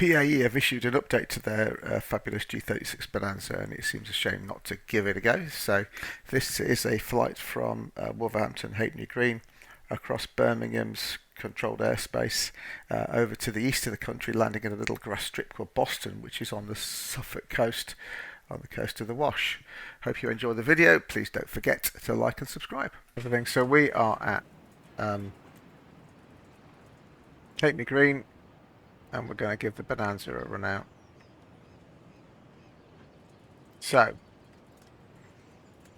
PAE have issued an update to their fabulous G36 Bonanza, and it seems a shame not to give it a go. So this is a flight from Wolverhampton, Halfpenny Green, across Birmingham's controlled airspace over to the east of the country, landing in a little grass strip called Boston, which is on the Suffolk coast, on the coast of the Wash. Hope you enjoy the video. Please don't forget to like and subscribe. Everything. So we are at Halfpenny Green, and we're going to give the Bonanza a run out. So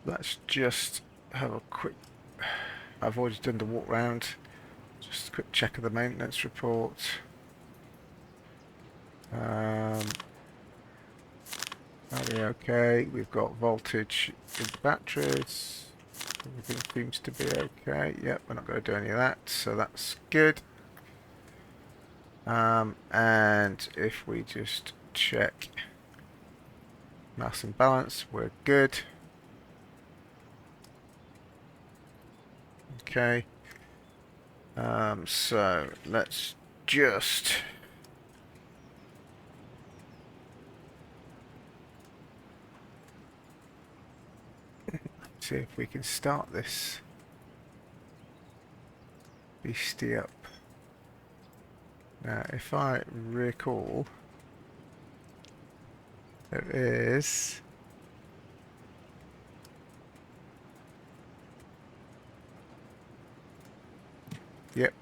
let's just have a quick, I've already done the walk round, just a quick check of the maintenance report. Are we okay? We've got voltage in the batteries, everything seems to be okay. Yep, we're not going to do any of that, so that's good. And if we just check mass and balance, we're good. Okay. So let's just see if we can start this beastie up. Now, if I recall, there is yep.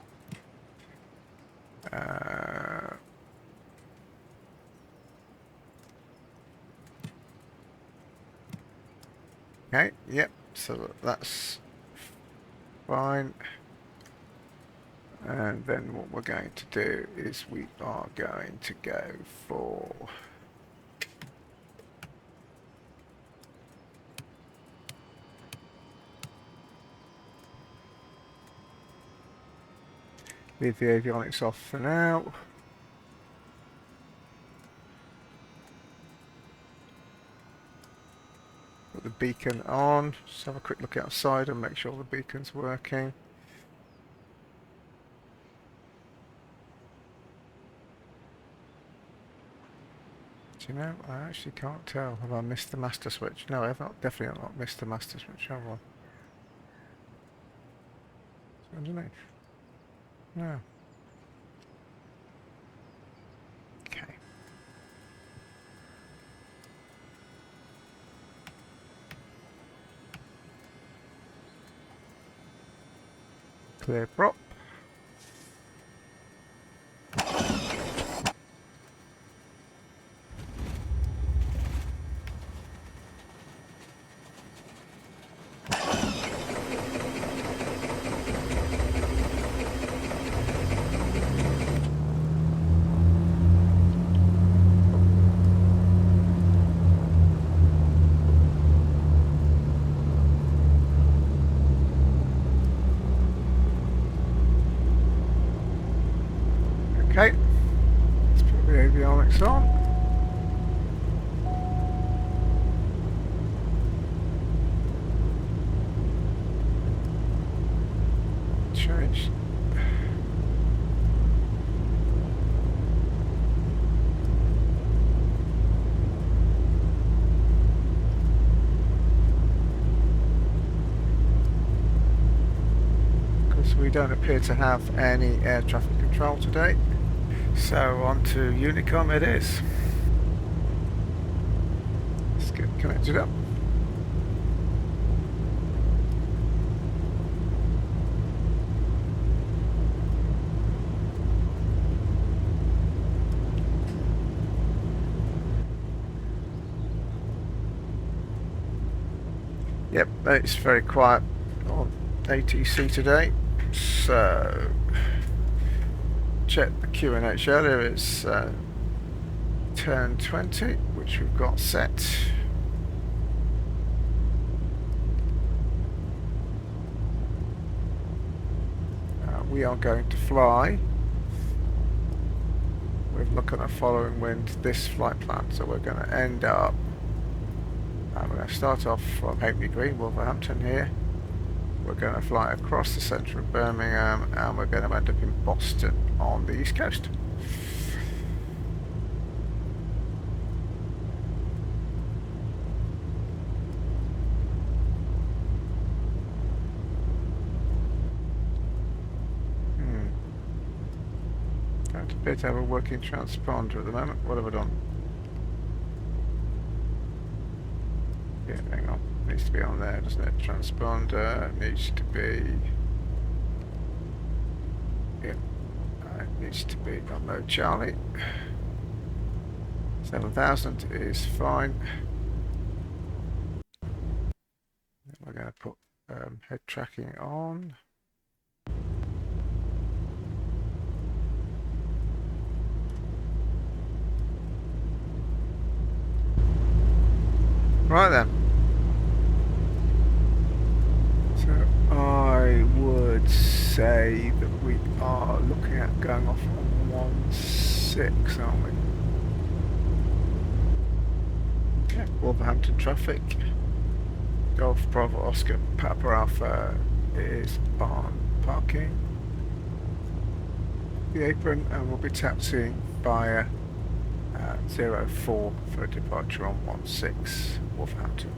Okay, yep, so that's fine. And then what we're going to do is we are going to go for leave the avionics off for now. Put the beacon on. Just have a quick look outside and make sure the beacon's working. Do you know, I actually can't tell. Have I missed the master switch? No, I have not, definitely not missed the master switch, have I? It's underneath. No. Okay. Clear prop. Okay, let's put the avionics on. Change. Because we don't appear to have any air traffic control today. So on to Unicom it is. Let's get connected up. Yep, it's very quiet on ATC today. So check the QNH earlier, it's turn 20, which we've got set. We are going to fly with looking at following wind this flight plan, so we're going to end up, we're going to start off from Halfpenny Green, Wolverhampton here. We're going to fly across the centre of Birmingham, and we're going to end up in Boston on the east coast. appear to have a working transponder at the moment. What have I done? Yeah, hang on. Needs to be on there, doesn't it? Transponder needs to be. Yeah, it needs to be on mode Charlie. 7,000 is fine. We're going to put head tracking on. Right then. So I would say that we are looking at going off on 1.6, aren't we? Yeah, Wolverhampton traffic. Golf Bravo Oscar Papa Alpha is on parking the apron, and we'll be taxiing via 04 for a departure on 16 Wolverhampton.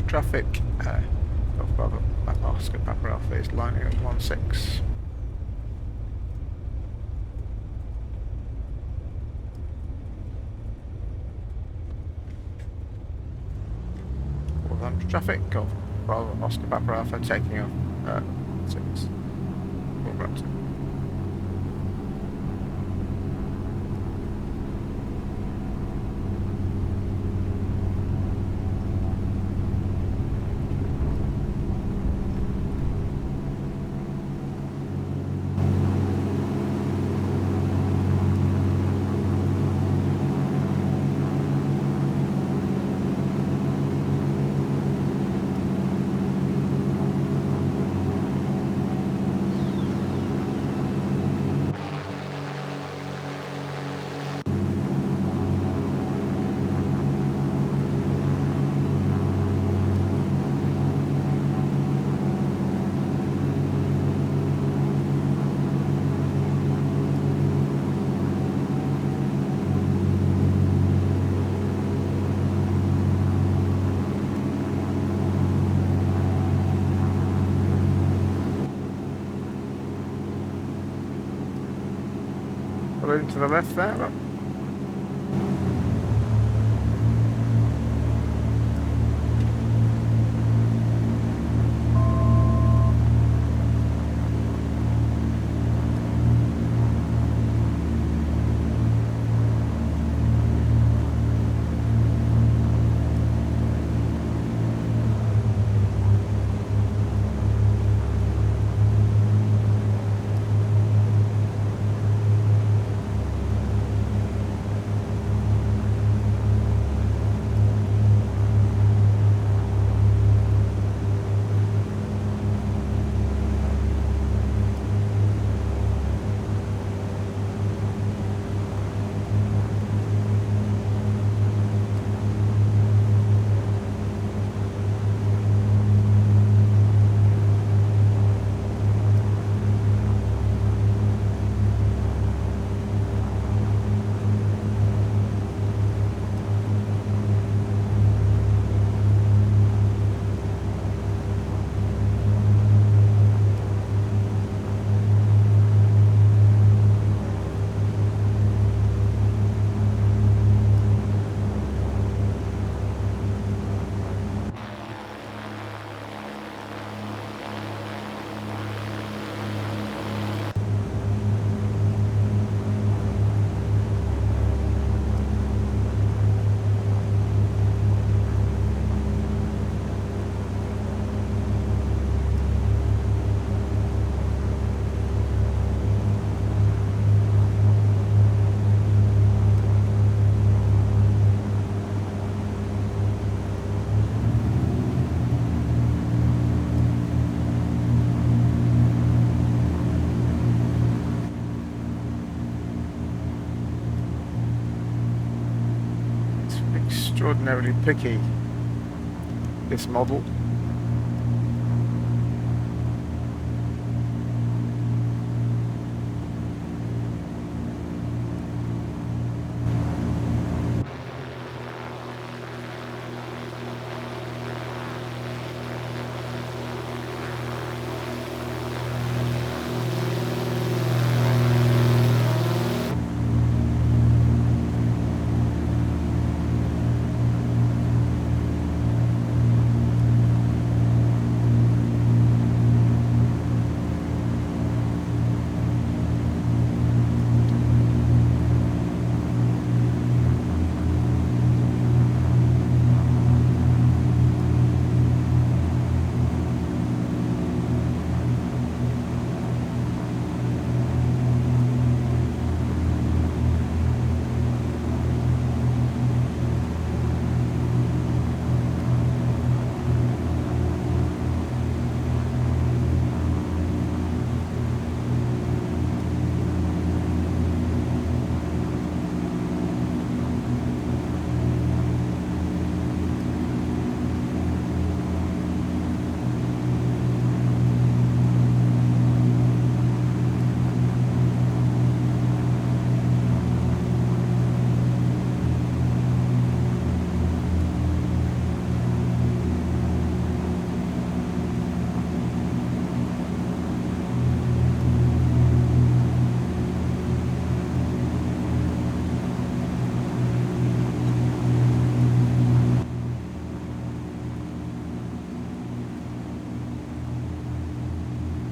Traffic, Golf Bravo Oscar Papa Alpha is lining at 16. Wolverhampton traffic, Golf Bravo Oscar Papa Alpha taking off 6 Wolverhampton. Balloon to the left there, look. extraordinarily picky, this model.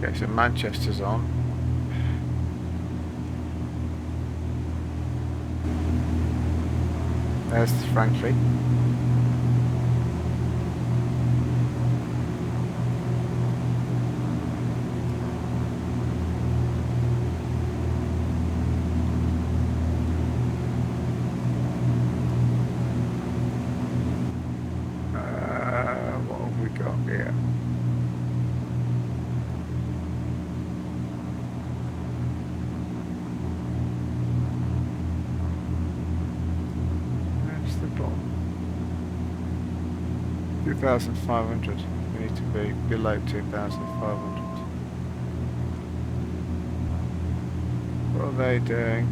Okay, so Manchester's on. There's Frankly. What have we got here? That's the bottom. 2,500. We need to be below 2,500. What are they doing?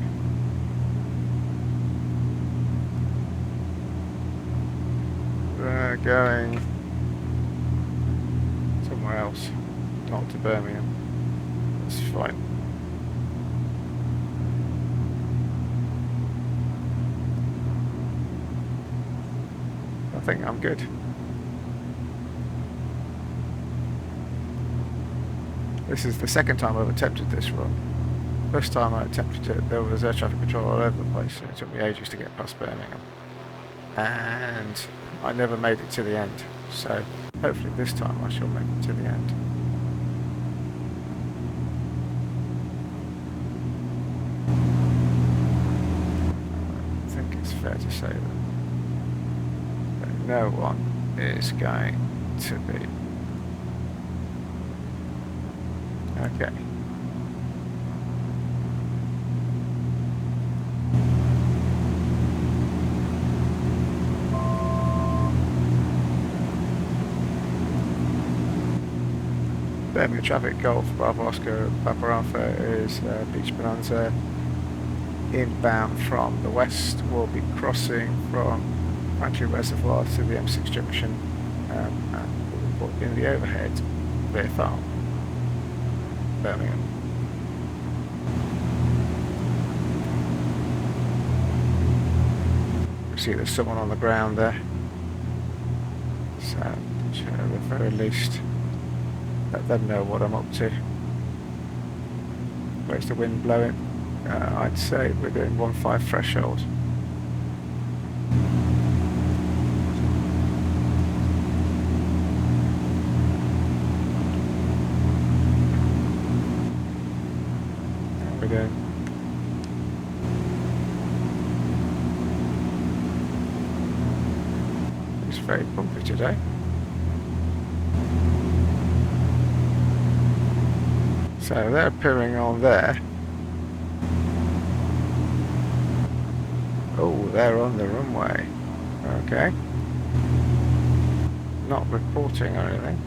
They're going somewhere else, not to Birmingham. That's fine. I think I'm good. This is the second time I've attempted this run. First time I attempted it, there was air traffic control all over the place, and it took me ages to get past Birmingham. And I never made it to the end, so hopefully this time I shall make it to the end. I think it's fair to say that no one is going to be. Okay. Birmingham traffic, Golf, Bravo Oscar, Papa Alpha is Beach Bonanza. Inbound from the west, will be crossing from Factory Reservoir to the M6 junction and we'll put in the overhead VFR, Birmingham. You see there's someone on the ground there, so at the very least let them know what I'm up to. Where's the wind blowing? I'd say we're doing 1.5 threshold. How we doing? It's very bumpy today. So they're appearing on there. Oh, they're on the runway. Okay. Not reporting or anything.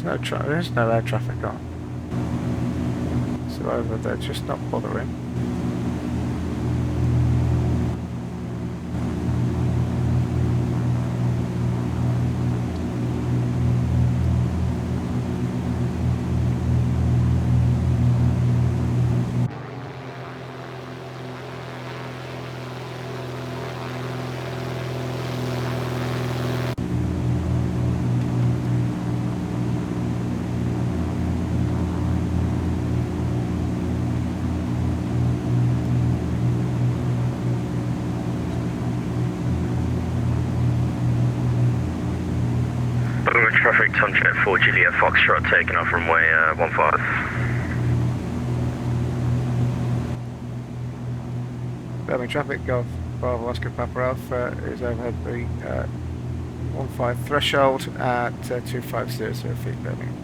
There's no air traffic on. So either they're just not bothering. Traffic, Tomjet 4 Juliet Foxtrot taking off runway 15. Birmingham traffic, Golf Bravo Oscar Papa Alpha is overhead the 15 threshold at 2500 feet Birmingham.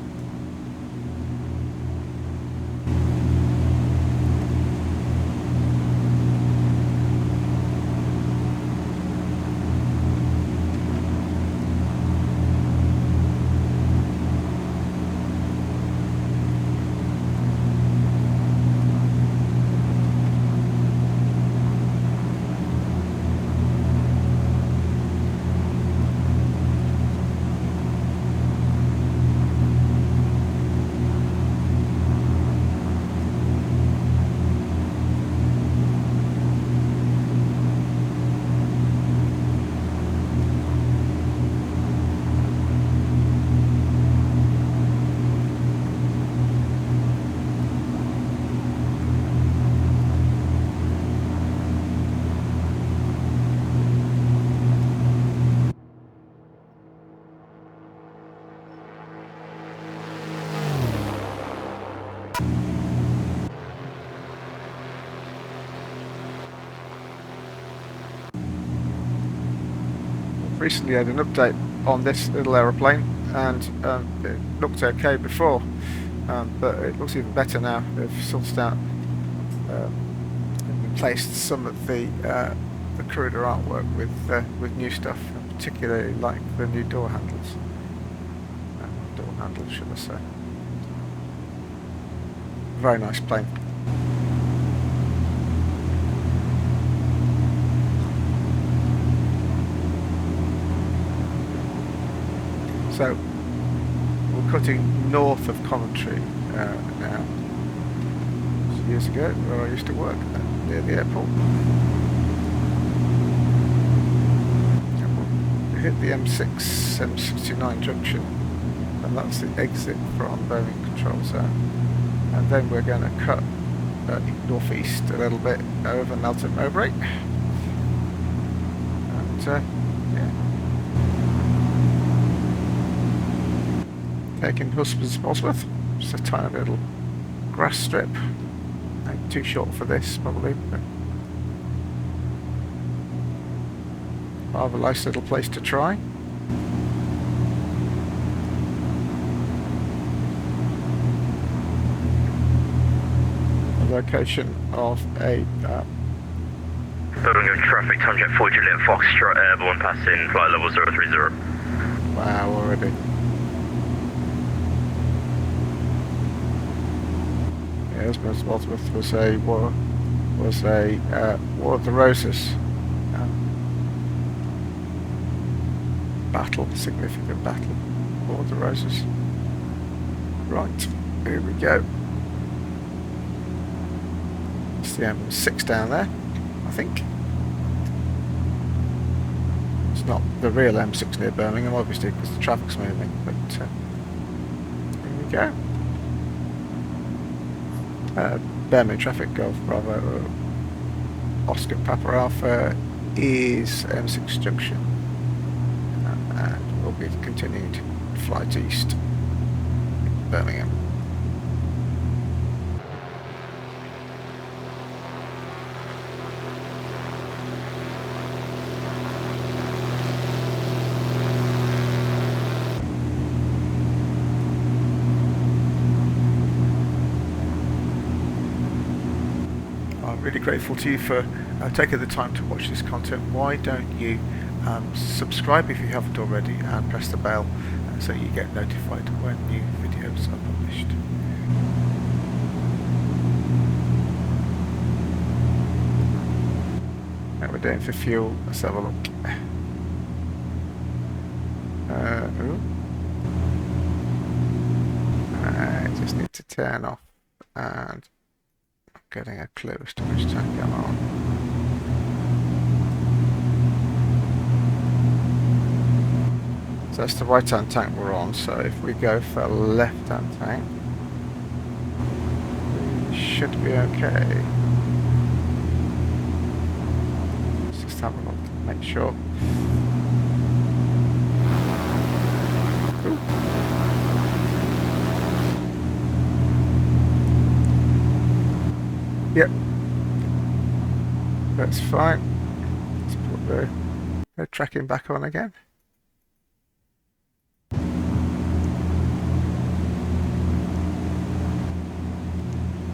Recently had an update on this little aeroplane, and it looked okay before, but it looks even better now. They've sorted out and replaced some of the cruder artwork with new stuff, particularly like the new door handles. Should I say? Very nice plane. So we're cutting north of Coventry now. Years ago, where I used to work near the airport. And we'll hit the M6, M69 junction, and that's the exit from Birmingham Control Zone. And then we're going to cut northeast a little bit over Melton Mowbray. And yeah. Taking Husbands Bosworth, just a tiny little grass strip. Too short for this, probably. But rather nice little place to try. The location of a Birmingham traffic, Tomjet 4 Juliet Foxtrot airborne passing flight level 030. Wow, already. Husbands Bosworth was a War of the Roses battle, significant battle. War of the Roses. Right, here we go. It's the M6 down there, I think. It's not the real M6 near Birmingham, obviously, because the traffic's moving, but here we go. Birmingham traffic, Golf Bravo Oscar Papa Alpha is M6 junction, and we'll be continuing to flight east Birmingham. Really grateful to you for taken the time to watch this content, why don't you subscribe if you haven't already, and press the bell so you get notified when new videos are published. Now we're doing for fuel. Let's have a look. I just need to turn off, and I'm getting a clue as to which tank I'm on. So that's the right hand tank we're on, so if we go for left hand tank, we should be okay. Let's just have a look, make sure. Ooh. Yep, that's fine. Let's put the tracking back on again.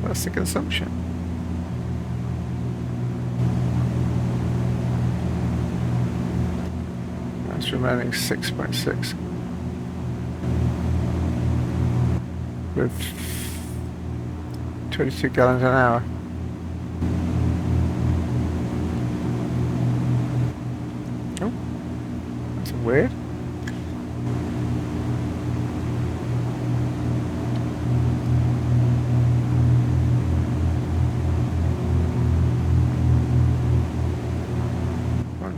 That's the consumption. That's remaining 6.6 with 22 gallons an hour. Oh, that's weird.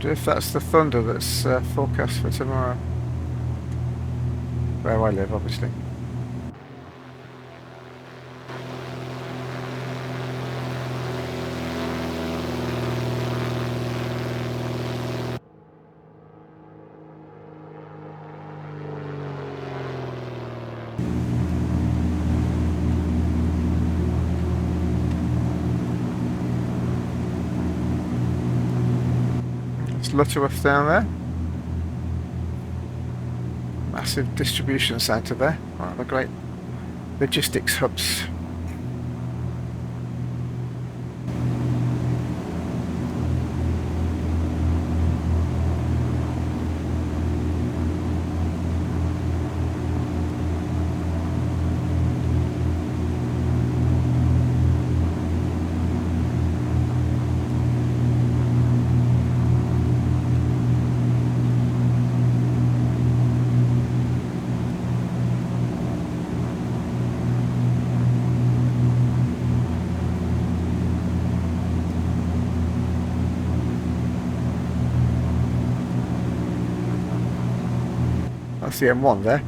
If that's the thunder that's forecast for tomorrow, where I live, obviously. Lutterworth down there. Massive distribution centre there. One of the great logistics hubs. That's the M1 there.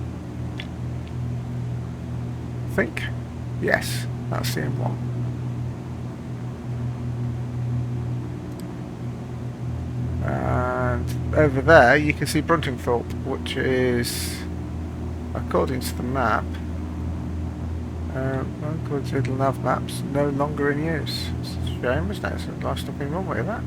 I think. Yes, that's the M1. And over there you can see Bruntingthorpe, which is, according to the map, according to LittleNavMap's, no longer in use. It's a shame, isn't it? It's the last stopping runway of that.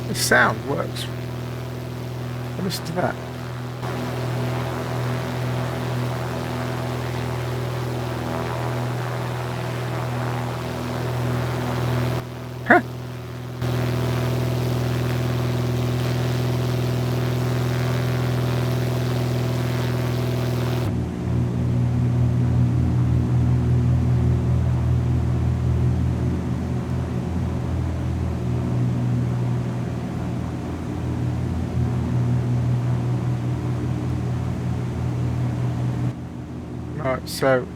The sound works. Listen to that. Huh. Right, so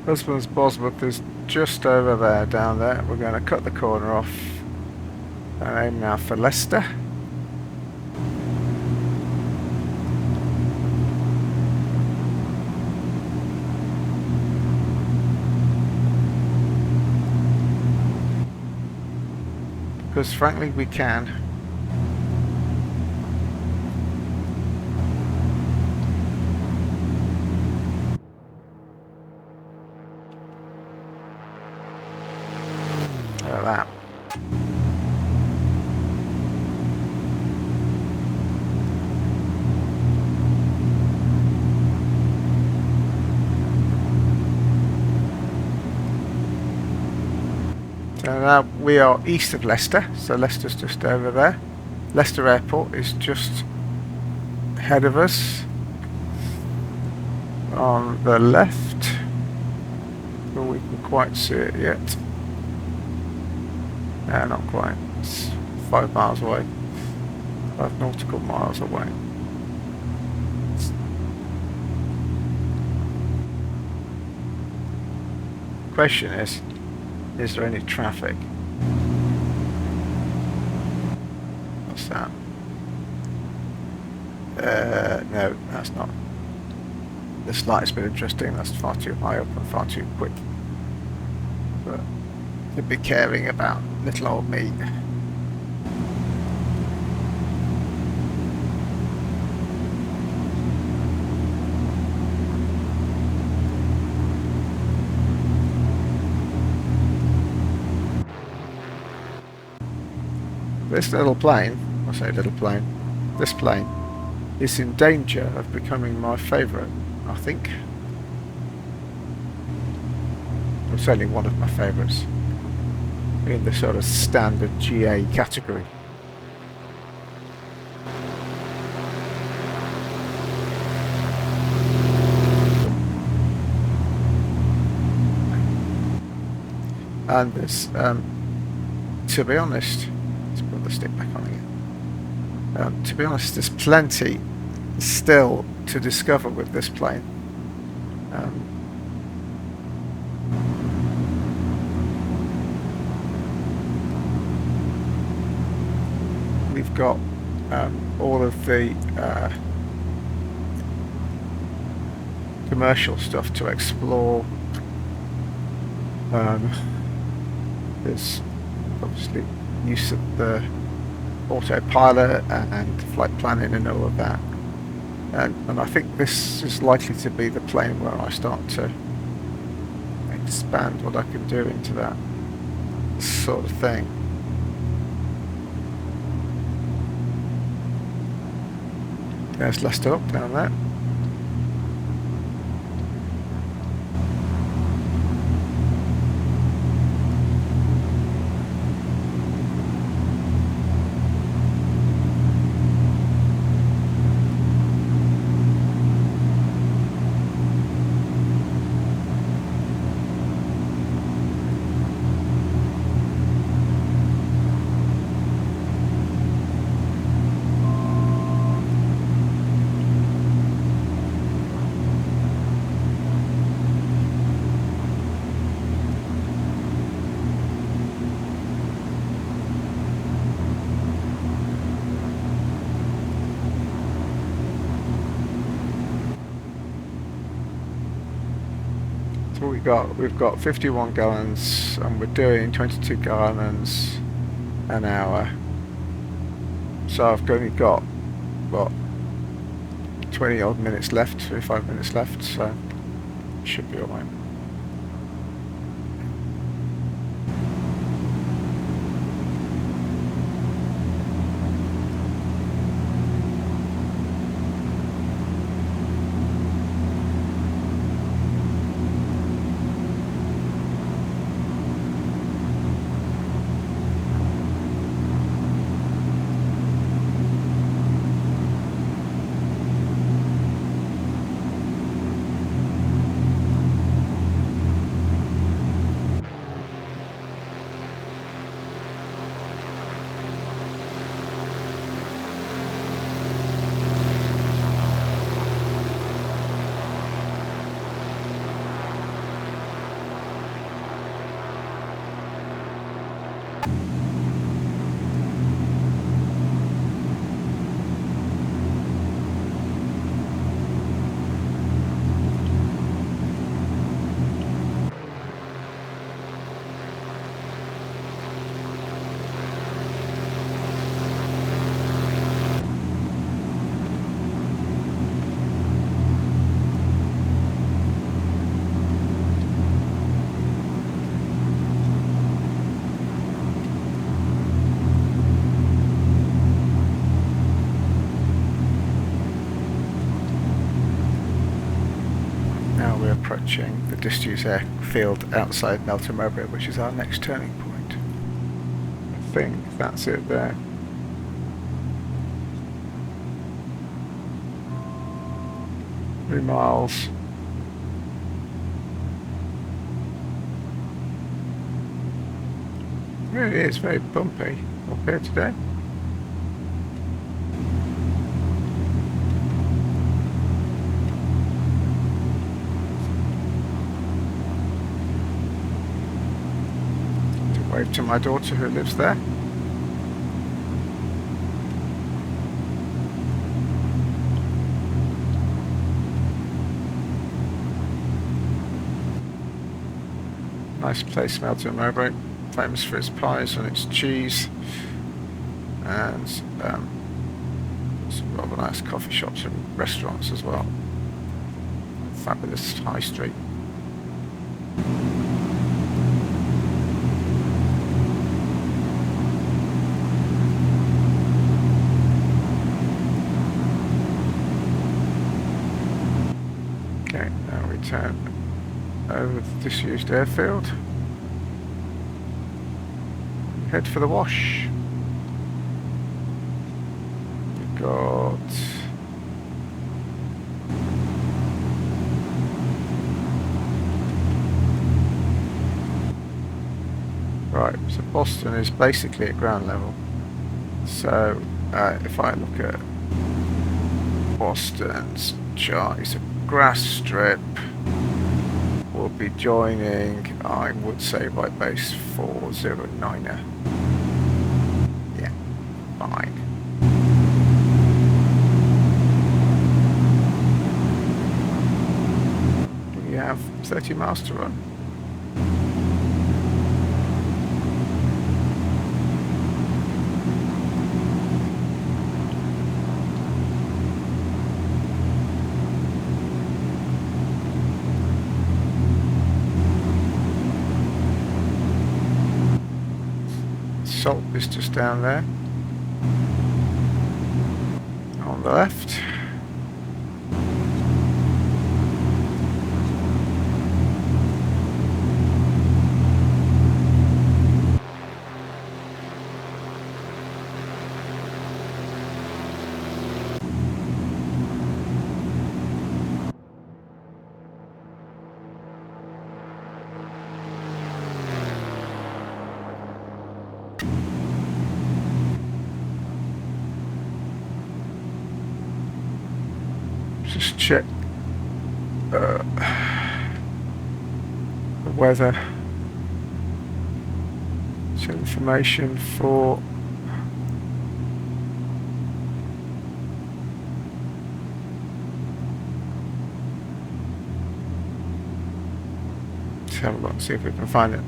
Husband's Bosworth is just over there, down there. We're going to cut the corner off and aim now for Leicester. because frankly we can. Look at that. So now we are east of Leicester, so Leicester's just over there. Leicester Airport is just ahead of us on the left, but we can quite see it yet. No, not quite. It's 5 miles away, 5 nautical miles away. Question is there any traffic? What's that? No, that's not. This light has been interesting. That's far too high up and far too quick. But to be caring about little old me. This little plane, I say little plane, this plane is in danger of becoming my favourite, I think. It's only one of my favourites in the sort of standard GA category. And there's, to be honest, let's put the stick back on again. To be honest, there's plenty still to discover with this plane. We've got all of the commercial stuff to explore. There's obviously use of the autopilot and flight planning and all of that, and I think this is likely to be the plane where I start to expand what I can do into that sort of thing. There's Leicester up down there. We've got 51 gallons and we're doing 22 gallons an hour, so I've only got what 20 odd minutes left, 25 minutes left, so it should be alright. approaching the disused airfield outside Melton Mowbray, which is our next turning point. I think that's it there. Three miles. Really is very bumpy up here today. To wave to my daughter who lives there. Nice place, Melton Mowbray. Famous for its pies and its cheese, and some rather nice coffee shops and restaurants as well. Fabulous high street. Okay, now we turn over the disused airfield. Head for the wash. We've got right, so Boston is basically at ground level. So if I look at Boston's chart, it's a grass strip. We'll be joining, I would say, by base 409er. Yeah, fine. We have 30 miles to run. Salt is just down there on the left. Just check the weather. Some information for let's have a look and see if we can find it.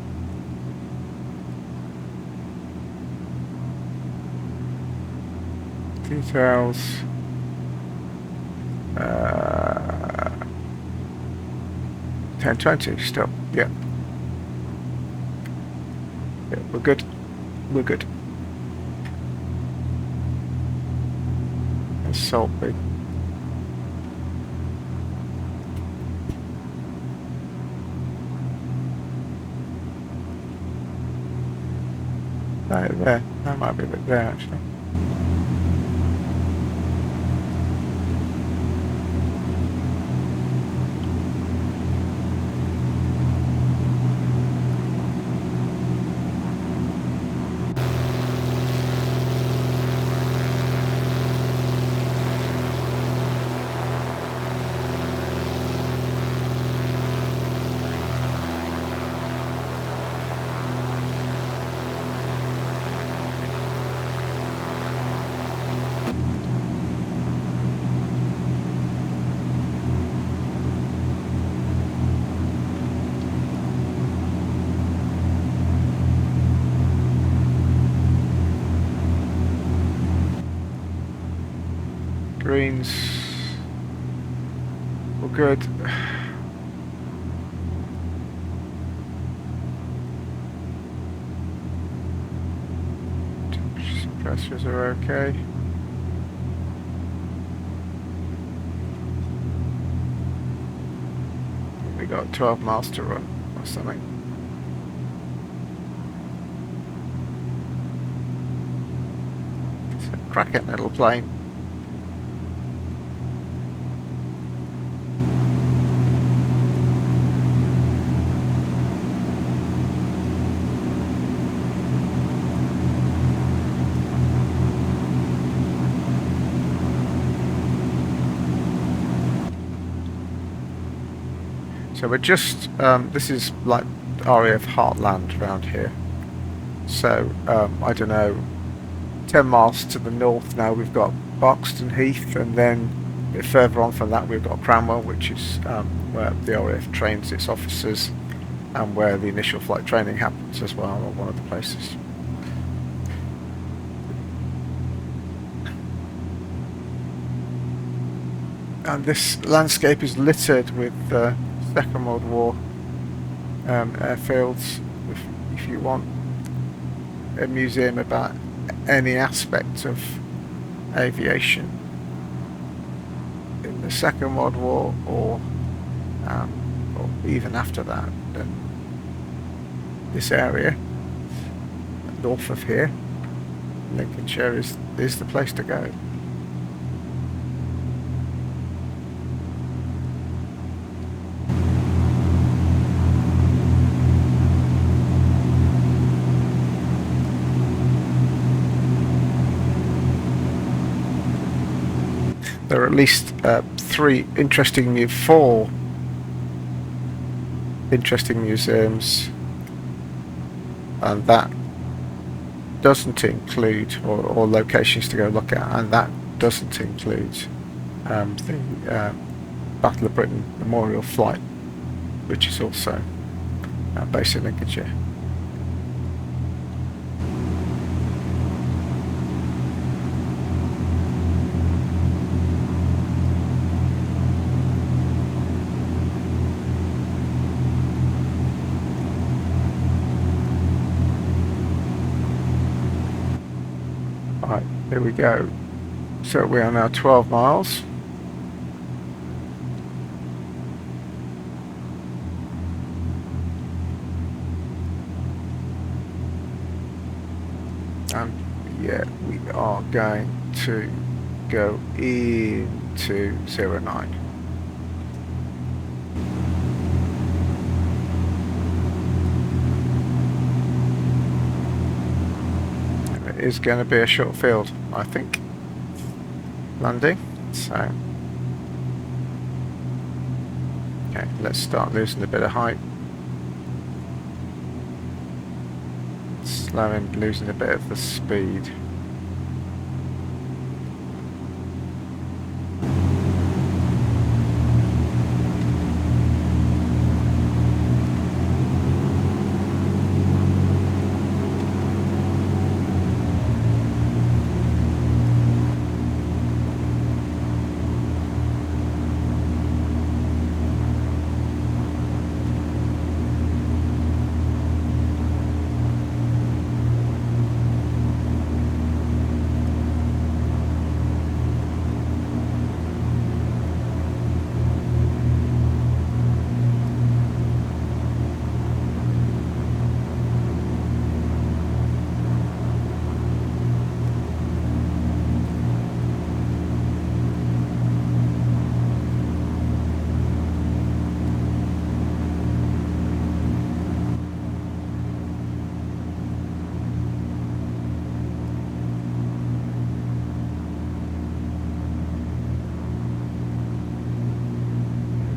Details. 10:20 still, yeah. Yeah, we're good. We're good. There's Saltby. There. That might be a bit there actually. Greens, we're good. Pressures are okay. Here we got 12 miles to run or something. It's a cracking little plane. So we're just, this is like RAF Heartland around here. So, I don't know, 10 miles to the north now we've got Barkston Heath, and then a bit further on from that we've got Cranwell, which is where the RAF trains its officers and where the initial flight training happens as well, or one of the places. And this landscape is littered with Second World War airfields. If you want a museum about any aspect of aviation in the Second World War, or even after that, then this area north of here, Lincolnshire, is the place to go. There are at least four interesting museums, and that doesn't include, or locations to go look at, and that doesn't include the Battle of Britain Memorial Flight, which is also based in Lincolnshire. Right, here we go. So we are now 12 miles. And yeah, we are going to go into 09. Is going to be a short field, I think, landing. So okay, let's start losing a bit of height, slowing, losing a bit of the speed.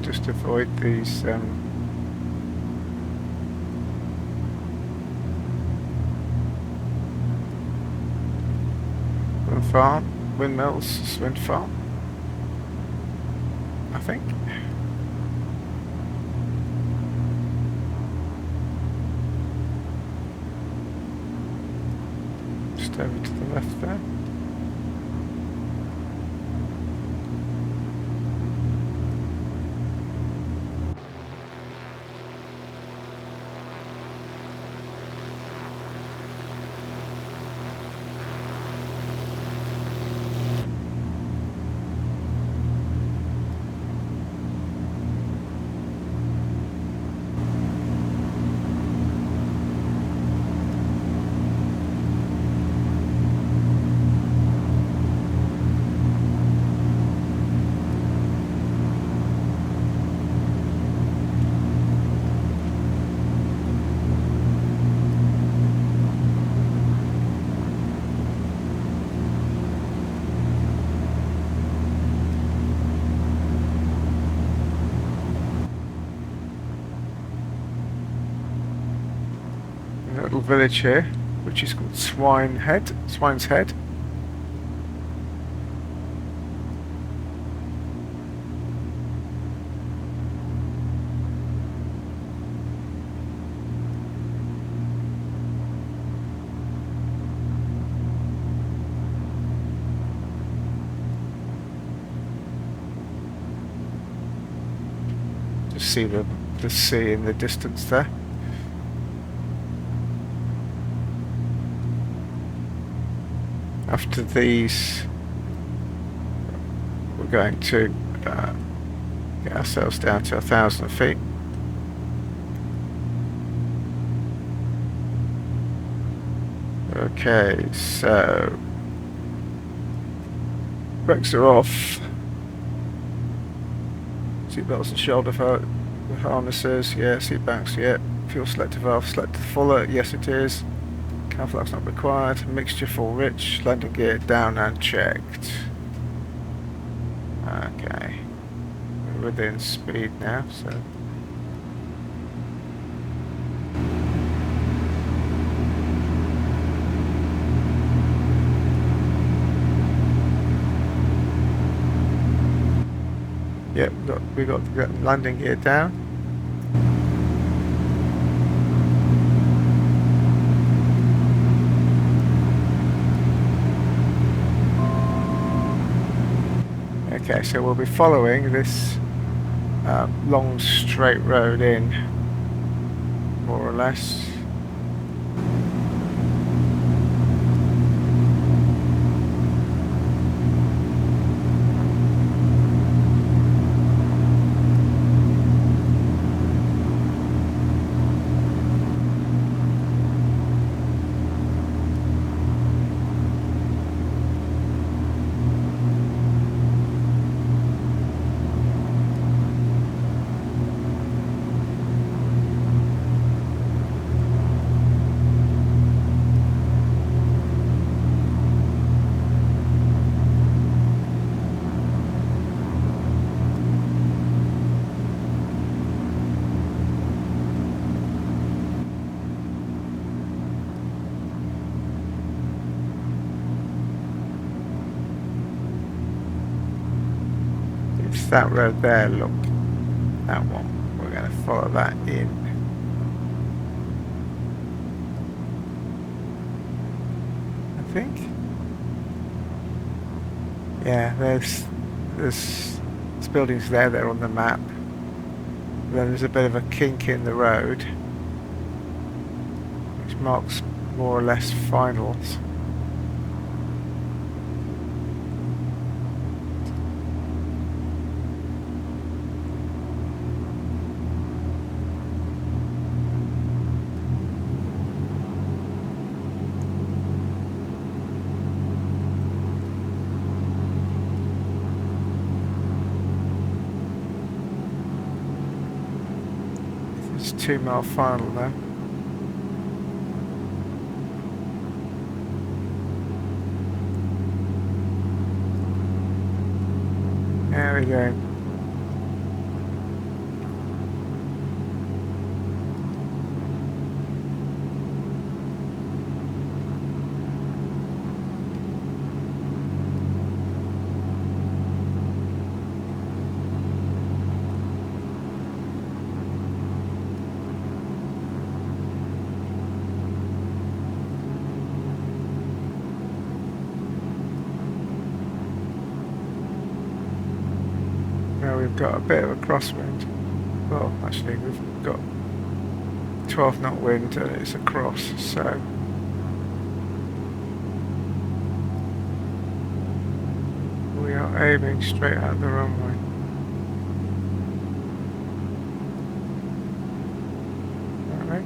Just avoid these wind farm, windmills, wind farm, I think. Just over to the left there. little village here, which is called Swine's Head. Just see the sea in the distance there. After these, we're going to get ourselves down to 1,000 feet. Okay, so brakes are off. Seatbelts and shoulder harnesses, yeah. Seat banks, yeah. Fuel selector valve selected fuller, yes it is. Car flux not required. Mixture full rich. Landing gear down and checked. Okay. We're within speed now, so. Yep, we got the landing gear down. Okay, so we'll be following this long straight road in, more or less. That road there, look, that one, we're going to follow that in. I think, yeah, there's buildings there on the map. Then there's a bit of a kink in the road, which marks more or less finals. It's 2 mile final now. There we go. Now we've got a bit of a crosswind. Well, actually we've got 12 knot wind and it's a cross, so we are aiming straight at the runway. Alright.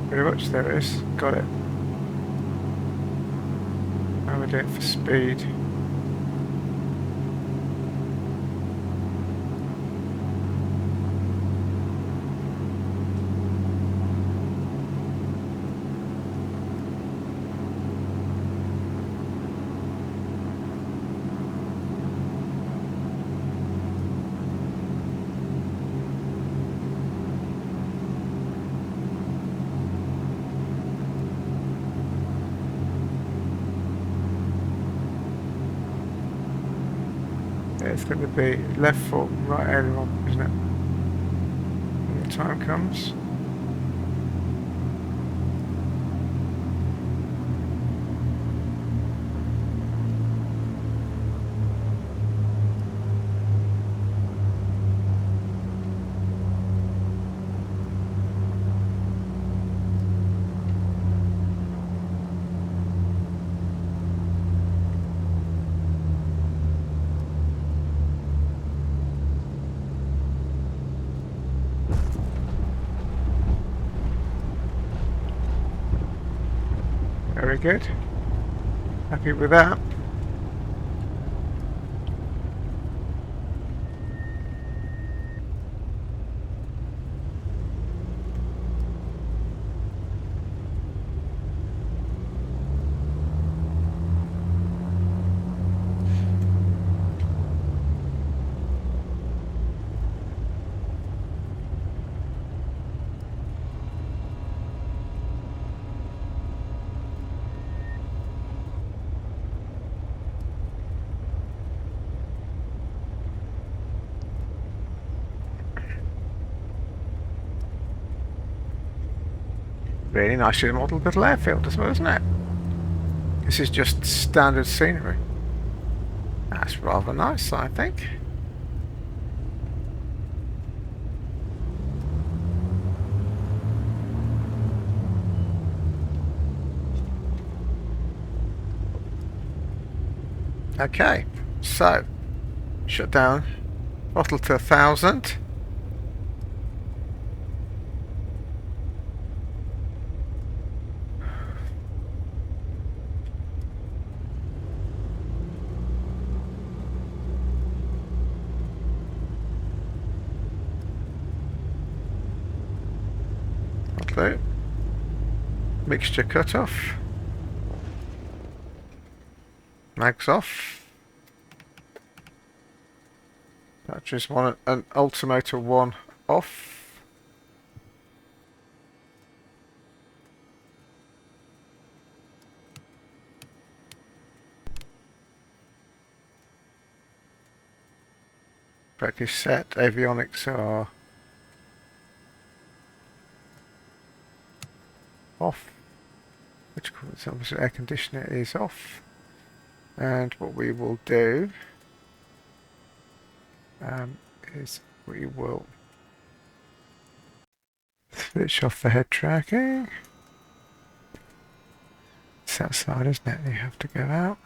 Pretty much, there it is. Got it. Now we're doing it for speed. it's going to be left foot, right aileron, isn't it? When the time comes. Very good. Happy with that. Really nicely modelled little airfield as well, isn't it? This is just standard scenery. That's rather nice, I think. Okay, so shut down, throttle to 1000. Okay. Mixture cut off. Mags off. Batteries 1 and altimeter 1 off. Brake is set. Avionics are off. Which is obviously air conditioner is off. And what we will do is we will switch off the head tracking. It's outside, isn't it? You have to go out.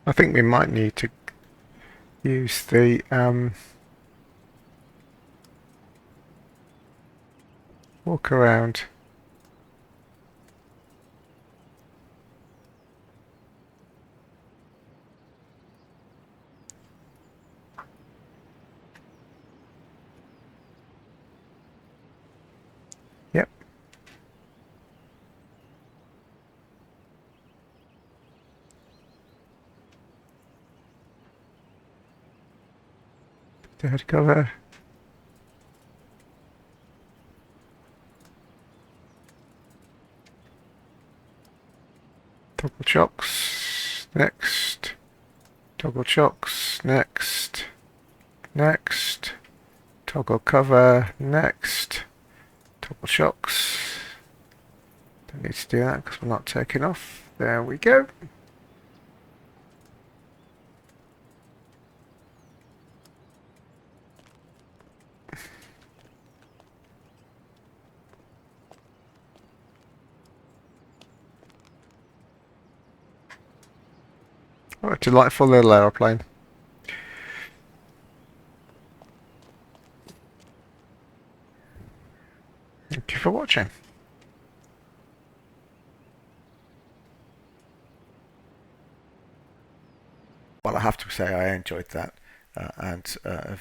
I think we might need to use the walk around. Yep. The head cover. Toggle chocks, next. Toggle chocks, next. Next. Toggle cover, next. Toggle chocks. Don't need to do that because we're not taking off. There we go. What a delightful little aeroplane. Thank you for watching. Well, I have to say I enjoyed that and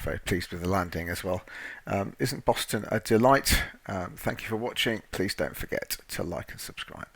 very pleased with the landing as well. Isn't Boston a delight? Thank you for watching. Please don't forget to like and subscribe.